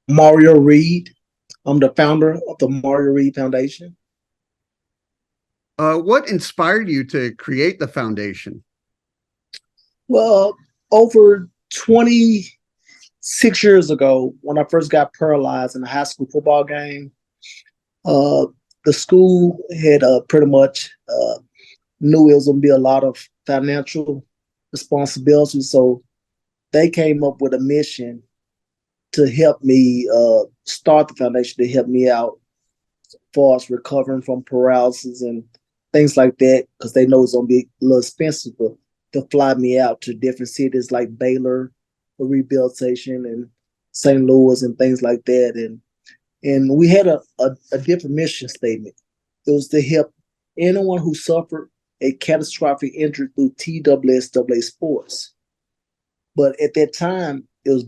Mario Reed. I'm the founder of the Mario Reed Foundation. What inspired you to create the foundation? Well, over 26 years ago, when I first got paralyzed in a high school football game, uh, the school had pretty much knew it was going to be a lot of financial responsibility. So they came up with a mission to help me start the foundation to help me out as far as recovering from paralysis and things like that, because they know it's going to be a little expensive to fly me out to different cities like Baylor for rehabilitation and St. Louis and things like that. And we had a different mission statement. It was to help anyone who suffered a catastrophic injury through TWSWA sports. But at that time, it was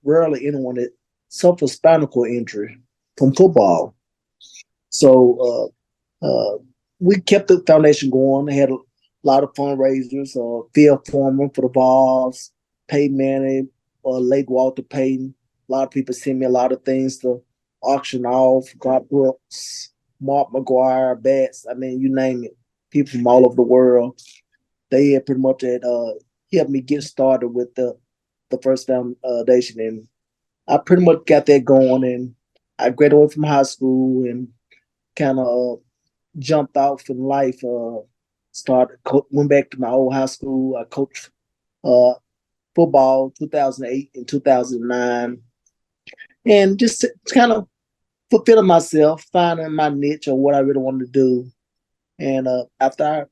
rarely anyone that suffered spinal cord injury from football. So we kept the foundation going. They had a lot of fundraisers, Phil Foreman for the Vols, Peyton Manning, Lake Walter Payton. A lot of people send me a lot of things to auction off. Scott Brooks, Mark McGuire, Bats. I mean, you name it. People from all over the world. They had pretty much had, helped me get started with the first foundation, and I pretty much got that going. And I graduated from high school and kind of jumped off in life. Went back to my old high school. I coached uh, football 2008 and 2009, and just kind of fulfilling myself, finding my niche or what I really wanted to do. And after I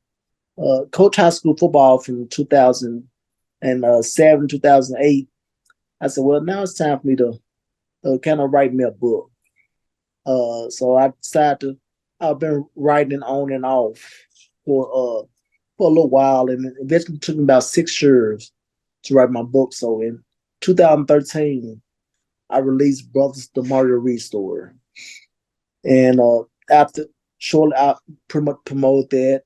coached high school football from 2007, 2008, I said, well, now it's time for me to kind of write me a book. So I decided to. I've been writing on and off for a little while, and it eventually took me about 6 years to write my book. So in 2013, I released Brothers the Mario Reed Story, and after shortly, I pretty much promoted that,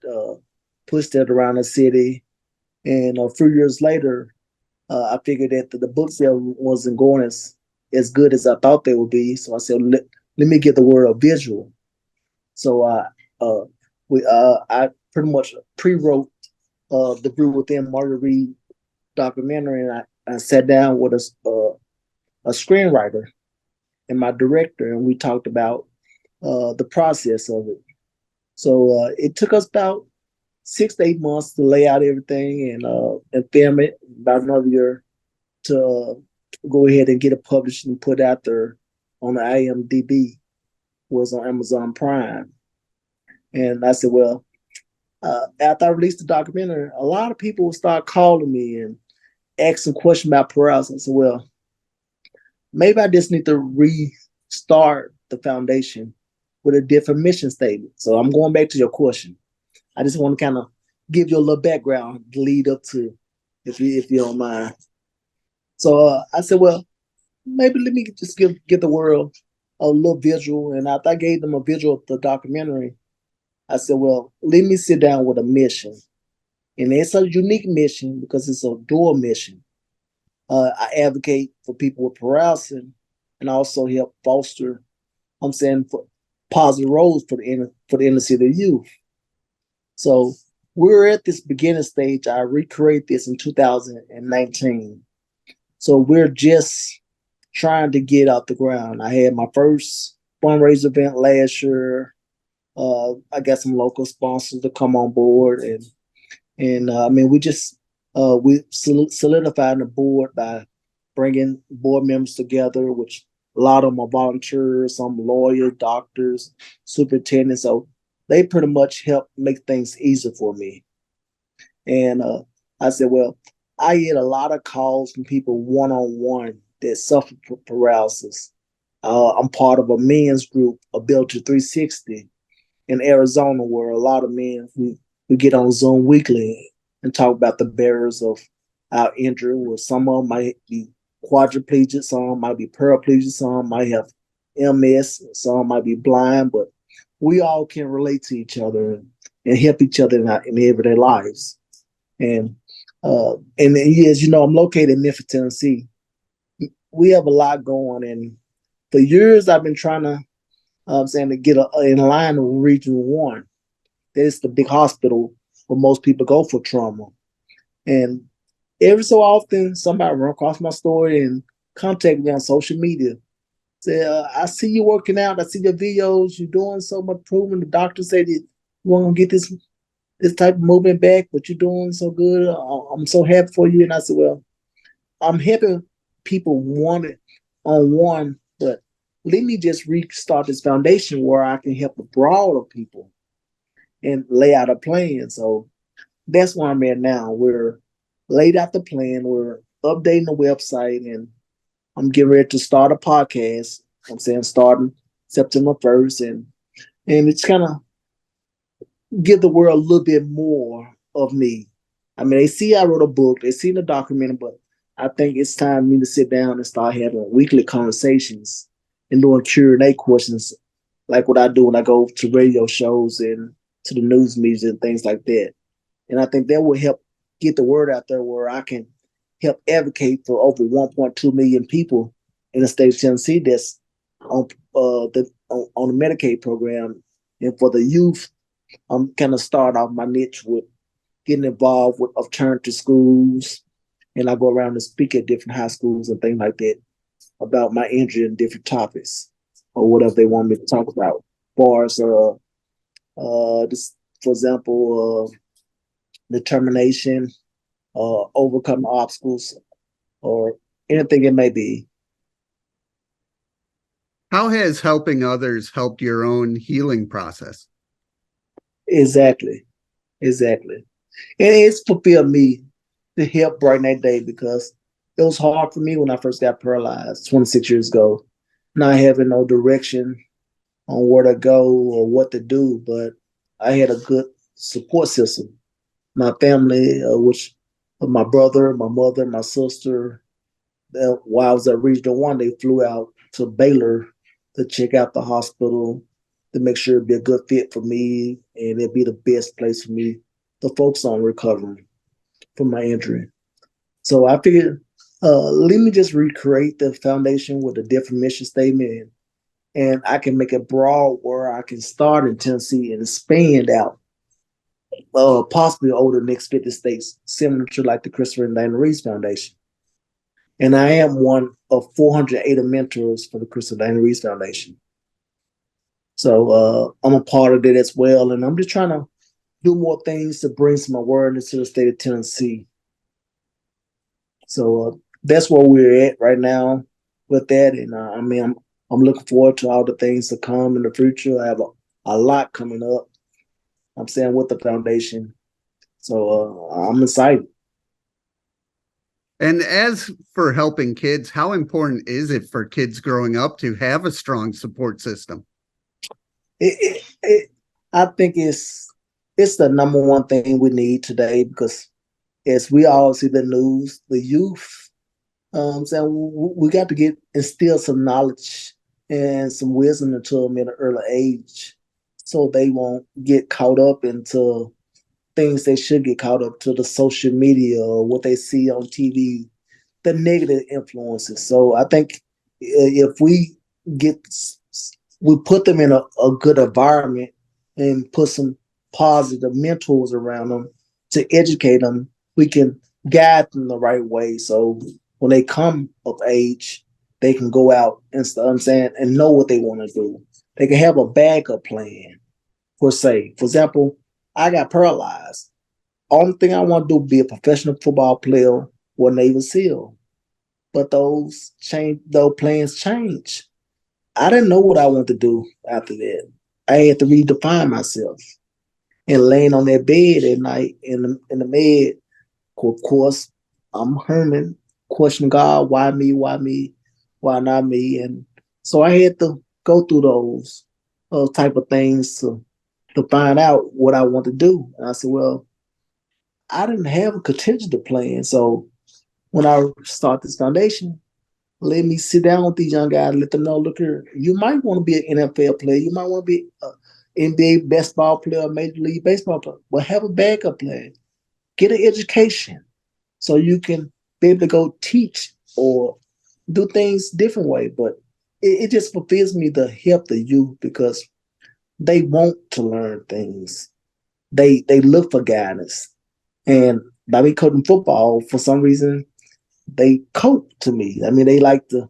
pushed that around the city, and a few years later, I figured that the book sale wasn't going as good as I thought they would be. So I said, let me give the world a visual. So uh, I pretty much pre-wrote the Brew Within Mario Reed documentary, and I sat down with a screenwriter and my director, and we talked about the process of it. So it took us about 6 to 8 months to lay out everything and film it. About another year to go ahead and get it published and put out there on the IMDb. Was on Amazon Prime. And I said, well, after I released the documentary, a lot of people would start calling me and asking questions about paralysis. I said, well, maybe I just need to restart the foundation with a different mission statement. So I'm going back to your question. I just want to kind of give you a little background to lead up to, if you don't mind. So I said, well, maybe let me just give the world a little visual. And after I gave them a visual of the documentary, I said, well, let me sit down with a mission. And it's a unique mission because it's a dual mission. I advocate for people with paralysis and also help foster, I'm saying, for positive roles for the inner city youth. So we're at this beginning stage. I recreate this in 2019. So we're just trying to get out the ground. I had my first fundraiser event last year. I got some local sponsors to come on board, and I mean we solidified the board by bringing board members together, which a lot of them are volunteers, some lawyers, doctors, superintendents. So they pretty much help make things easier for me. And I said, well, I get a lot of calls from people one on one that suffer from paralysis. I'm part of a men's group, Ability 360 in Arizona, where a lot of men we get on Zoom weekly and talk about the barriers of our injury. Where some of them might be quadriplegic, some might be paraplegic, some might have MS, some might be blind, but we all can relate to each other and help each other in everyday lives. And as you know, I'm located in Memphis, Tennessee. We have a lot going, and For years, I've been trying to, saying to get in line with Region 1. That is the big hospital where most people go for trauma. And every so often, somebody run across my story and contact me on social media. Say, I see you working out. I see your videos. You're doing so much improvement. The doctor said you want to get this type of movement back, but you're doing so good. I'm so happy for you. And I said, well, I'm helping people want it on one, but let me just restart this foundation where I can help the broader people and lay out a plan. So that's where I'm at now. We're laid out the plan. We're updating the website, and I'm getting ready to start a podcast. I'm saying starting September 1st, and it's kind of give the world a little bit more of me. I mean, they see I wrote a book, they see the documentary, but I think it's time for me to sit down and start having weekly conversations and doing Q&A questions like what I do when I go to radio shows and to the news media and things like that. And I think that will help get the word out there where I can help advocate for over 1.2 million people in the state of Tennessee that's on the Medicaid program. And for the youth, I'm kind of start off my niche with getting involved with alternative schools, and I go around and speak at different high schools and things like that about my injury and different topics or whatever they want me to talk about. As far as this, for example, determination, overcoming obstacles, or anything it may be. How has helping others helped your own healing process? Exactly, exactly. And it's fulfilled me to help brighten that day because it was hard for me when I first got paralyzed 26 years ago, not having no direction on where to go or what to do. But I had a good support system. My family, which my brother, my mother, my sister, while I was at Regional 1, they flew out to Baylor to check out the hospital to make sure it'd be a good fit for me and it'd be the best place for me to focus on recovering from my injury. So I figured, let me just recreate the foundation with a different mission statement, and I can make it broad where I can start in Tennessee and expand out, possibly over the next 50 states, similar to like the Christopher and Dana Reeves Foundation. And I am one of 480 mentors for the Christopher and Dana Reeves Foundation. So I'm a part of it as well, and I'm just trying to do more things to bring some awareness to the state of Tennessee. So that's where we're at right now with that. And I mean, I'm looking forward to all the things to come in the future. I have a lot coming up. I'm saying with the foundation. So I'm excited. And as for helping kids, how important is it for kids growing up to have a strong support system? I think it's the number one thing we need today because as we all see the news, the youth, saying we got to instill some knowledge and some wisdom into them at an early age, so they won't get caught up into things they should get caught up to the social media or what they see on TV, the negative influences. So I think if get we put them in a good environment and put some positive mentors around them to educate them, we can guide them the right way. So when they come of age, they can go out and and know what they want to do. They can have a backup plan. For example, I got paralyzed. Only thing I want to do is be a professional football player or Navy SEAL. But those plans change. I didn't know what I wanted to do after that. I had to redefine myself. And laying on that bed at night in the bed, of course, I'm herming, questioning God, why me, why not me? And so I had to go through those type of things to find out what I want to do. And I said, well, I didn't have a contingency plan. So when I start this foundation, let me sit down with these young guys, let them know, look here, you might want to be an NFL player. You might want to be an NBA baseball player, Major League Baseball player, but have a backup plan. Get an education so you can be able to go teach or do things different way. But it just fulfills me to help the youth because they want to learn things. They look for guidance. And by me coaching football, for some reason, they coach to me. I mean, they like to,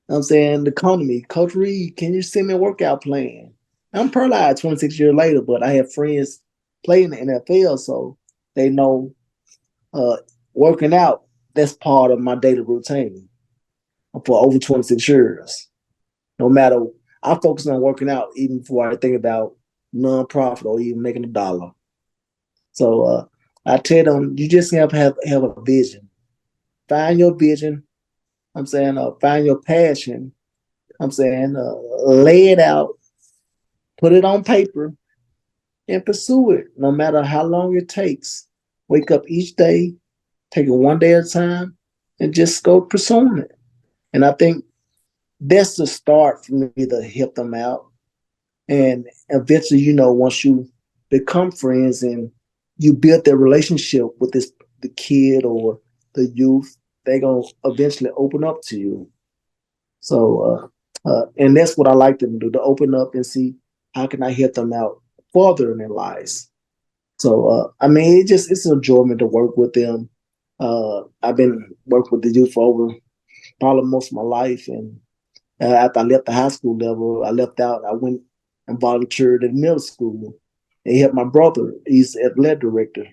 I'm saying, they come to me, Coach Reed, can you send me a workout plan? I'm paralyzed 26 years later, but I have friends playing in the NFL, so they know uh, working out, that's part of my daily routine for over 26 years. No matter, I focus on working out even before I think about nonprofit or even making a dollar. So I tell them, you just have a vision. Find your vision. I'm saying, find your passion. I'm saying, lay it out, put it on paper, and pursue it, no matter how long it takes. Wake up each day, take it one day at a time, and just go pursuing it. And I think that's the start for me to help them out. And eventually, once you become friends and you build that relationship with the kid or the youth, they're gonna eventually open up to you. So, and that's what I like them to do, to open up and see how can I help them out further in their lives. So, I mean, it's an enjoyment to work with them. I've been working with the youth for over probably most of my life, and after I left the high school level, I left out. I went and volunteered in middle school and helped my brother. He's the athletic director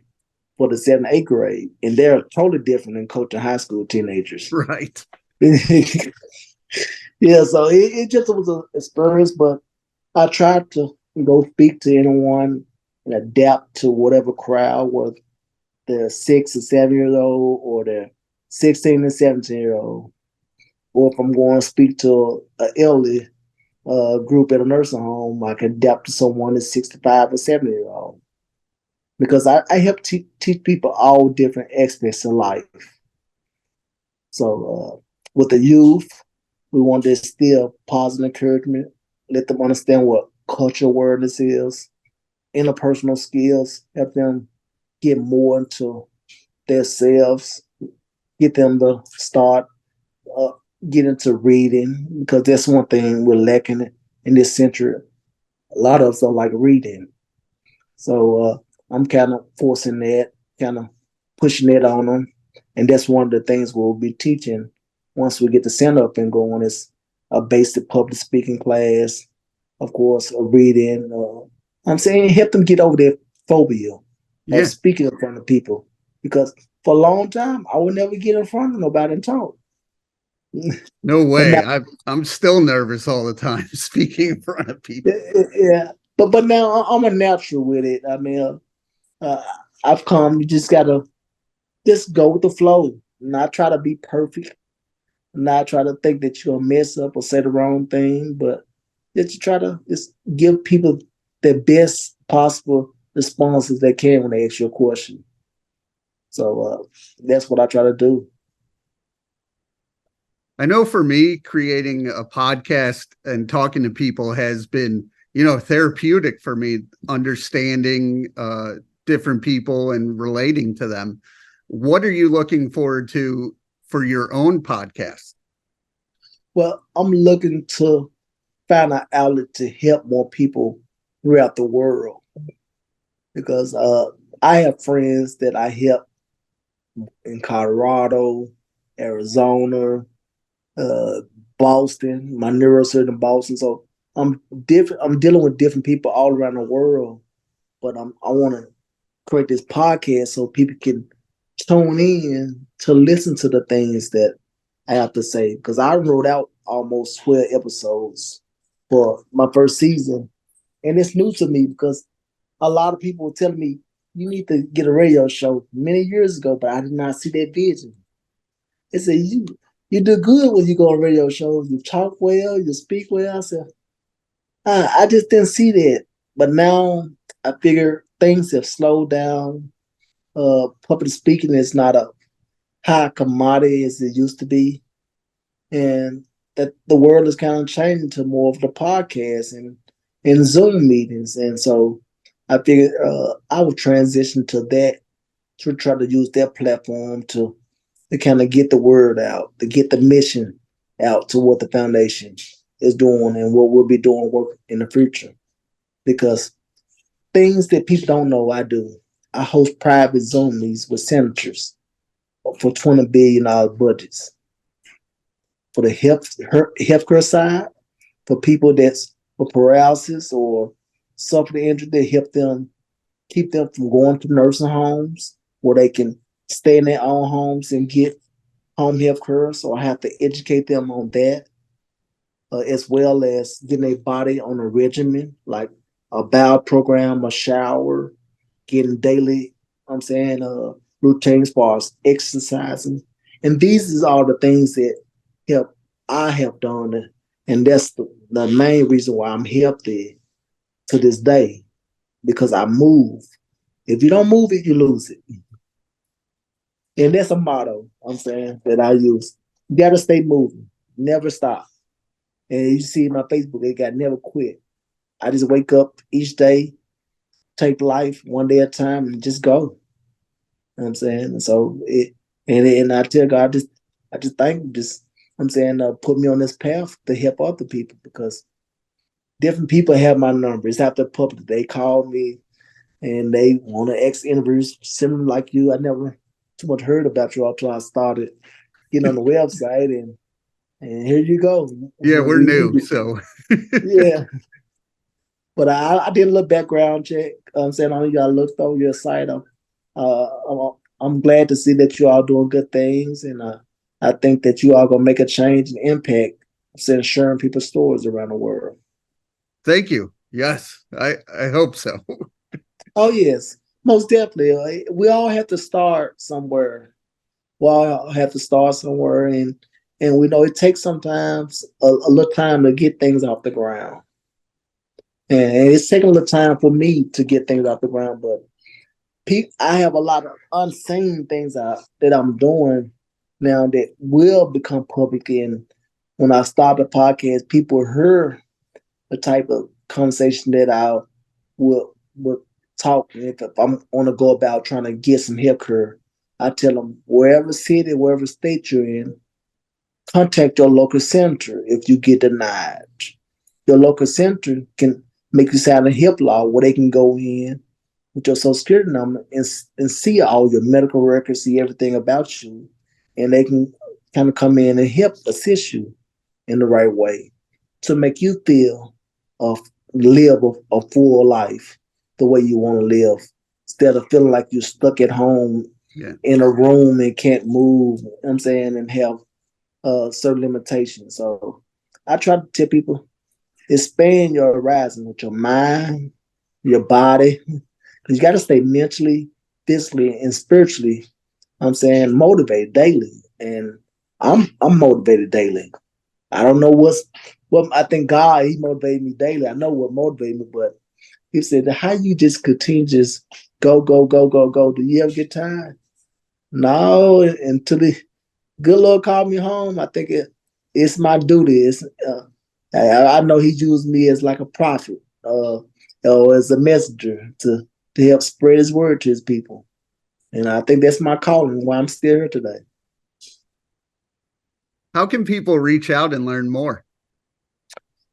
for the 7th, 8th grade, and they're totally different than coaching high school teenagers. Right. Yeah, so it just was an experience, but I tried to go speak to anyone and adapt to whatever crowd, whether they're 6 or 7 years old or they're 16 and 17-year old, or if I'm going to speak to an elderly group at a nursing home, I can adapt to someone that's 65 or 70-year old. Because I help teach people all different aspects of life. So with the youth, we want to instill positive encouragement, let them understand what cultural awareness is, interpersonal skills, help them get more into themselves, get them to start uh, get into reading because that's one thing we're lacking in this century. A lot of us don't like reading, so I'm kind of forcing that, kind of pushing it on them, and that's one of the things we'll be teaching once we get the center up and going. Is a basic public speaking class, of course, a reading. I'm saying help them get over their phobia of Yeah. speaking in front of people because for a long time I would never get in front of nobody and talk. No But way. now, I'm still nervous all the time speaking in front of people. yeah, but now I'm a natural with it. I mean, uh, I've come. You just gotta just go with the flow. Not try to be perfect. Not try to think that you're gonna mess up or say the wrong thing, but just try to just give people the best possible responses they can when they ask you a question. So that's what I try to do. I know for me, creating a podcast and talking to people has been, therapeutic for me, understanding different people and relating to them. What are you looking forward to for your own podcast? Well, I'm looking to find an outlet to help more people throughout the world because I have friends that I help in Colorado, Arizona, uh, Boston. My neurosurgeon in Boston. So I'm different. I'm dealing with different people all around the world, but I want to create this podcast so people can tune in to listen to the things that I have to say. Because I wrote out almost 12 episodes for my first season, and it's new to me because a lot of people were telling me you need to get a radio show many years ago, but I did not see that vision. They said you do good when you go on radio shows. You talk well, you speak well. I said, I just didn't see that. But now I figure things have slowed down. Public speaking is not a high commodity as it used to be. And that the world is kind of changing to more of the podcast and Zoom meetings. And so I figured I would transition to that to try to use that platform to kind of get the word out, to get the mission out toward the foundation. is doing and what we'll be doing work in the future. Because things that people don't know, I do. I host private Zoom meetings with senators for $20 billion budgets for the healthcare side, for people that's with paralysis or suffer the injury, that help them keep them from going to nursing homes where they can stay in their own homes and get home health care. So I have to educate them on that, as well as getting their body on a regimen, like a bowel program, a shower, getting daily, I'm saying, routines as far as exercising. And these is all the things that help I have done. And that's the main reason why I'm healthy to this day, because I move. If you don't move it, you lose it. And that's a motto I'm saying that I use. You gotta stay moving, never stop. And you see my Facebook, they got never quit. I just wake up each day, take life one day at a time, and just go. You know what I'm saying? And so and I tell God, I just thank him, just I'm saying, put me on this path to help other people, because different people have my numbers. After public, they call me and they want to X interviews similar like you. I never too much heard about you until I started getting on the website, and here you go. Yeah, we're new, so Yeah. But I did a little background check. I'm saying, I got looked over your site. I'm glad to see that you all doing good things, and I think that you are gonna make a change and impact, saying sharing people's stories around the world. Thank you. Yes, I hope so. Oh yes, most definitely. We all have to start somewhere. We all have to start somewhere, and we know it takes sometimes a little time to get things off the ground. And it's taking a little time for me to get things off the ground, but I have a lot of unseen things that I'm doing now that will become public. And when I start the podcast, people hear the type of conversation that I will talk. If I'm on to go about trying to get some help care, I tell them, wherever city, wherever state you're in, contact your local center if you get denied. Your local center can make you sign a HIP law where they can go in with your social security number and see all your medical records, see everything about you, and they can kind of come in and help assist you in the right way to make you feel live a full life the way you want to live, instead of feeling like you're stuck at home, Yeah, in a room and can't move, you know what I'm saying, and have certain limitations. So I try to tell people, expand your horizon with your mind, your body, because you got to stay mentally, physically, and spiritually, I'm saying, motivated daily. And I'm motivated daily. I don't know what I think God, he motivated me daily. I know what motivated me, but he said, how you just continue just go, go, go, go, go. Do you ever get tired? No, until the good Lord called me home. I think it's my duty. I know he used me as like a prophet, or as a messenger to help spread his word to his people. And I think that's my calling, why I'm still here today. how can people reach out and learn more?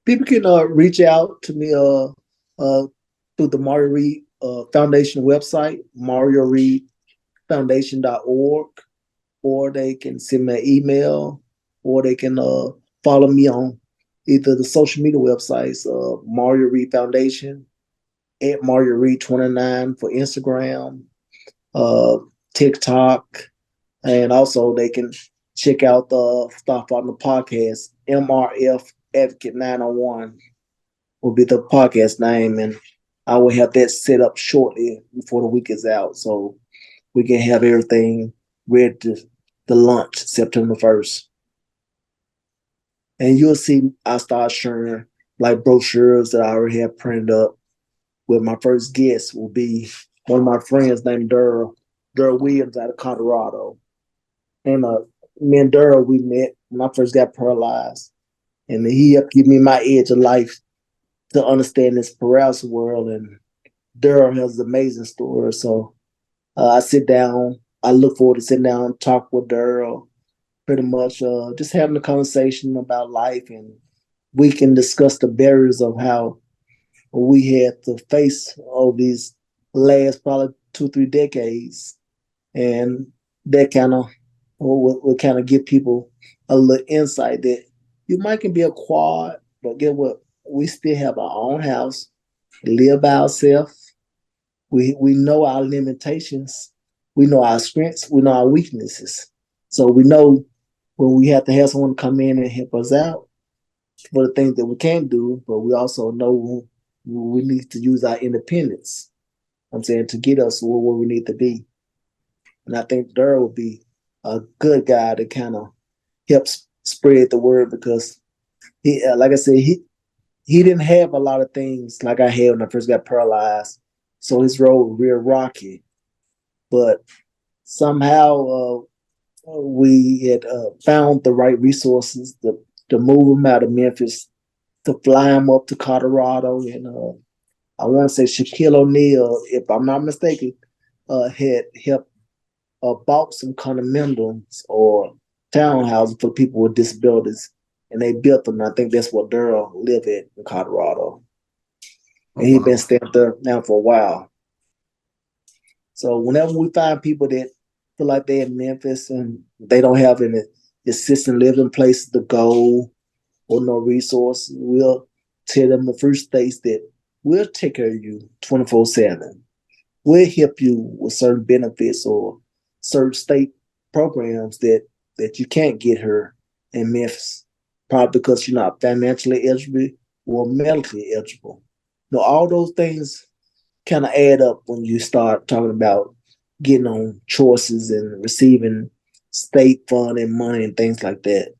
People can reach out to me through the Mario Reed Foundation website, marioreedfoundation.org, or they can send me an email, or they can follow me on either the social media websites, Mario Reed Foundation, at Mario Reed 29 for Instagram, uh, TikTok, and also they can check out the stuff on the podcast. MRF Advocate 901 will be the podcast name, and I will have that set up shortly before the week is out, so we can have everything ready to launch September 1st. And you'll see I start sharing like brochures that I already have printed up. With my first guest will be one of my friends named Durrell Williams out of Colorado. And me and Durrell, we met when I first got paralyzed. And he helped give me my edge of life to understand this paralysis world. And Durrell has an amazing story. So I look forward to sitting down and talk with Durrell, pretty much just having a conversation about life and we can discuss the barriers of how we had to face all these last probably 2, 3 decades, and that kind of will kind of give people a little insight that you might can be a quad, but get what? We still have our own house, live by ourselves. We know our limitations, we know our strengths, we know our weaknesses. So we know when we have to have someone come in and help us out for the things that we can't do, but we also know we need to use our independence. I'm saying to get us where we need to be. And I think Daryl would be a good guy to kind of help spread the word because he, like I said, he didn't have a lot of things like I had when I first got paralyzed. So his road was real rocky. But somehow we had found the right resources to move him out of Memphis, to fly him up to Colorado. And I want to say Shaquille O'Neal, if I'm not mistaken, had helped bought some condominiums or townhouses for people with disabilities, and they built them. I think that's what Daryl lived at in Colorado, Oh, and he's been wow. staying there now for a while. So whenever we find people that feel like they're in Memphis and they don't have any assisted living places to go or no resources, we'll tell them the first states that we'll take care of you 24/7. We'll help you with certain benefits or certain state programs that you can't get here in Memphis, probably because you're not financially eligible or medically eligible. All those things kind of add up when you start talking about getting on choices and receiving state fund and money and things like that.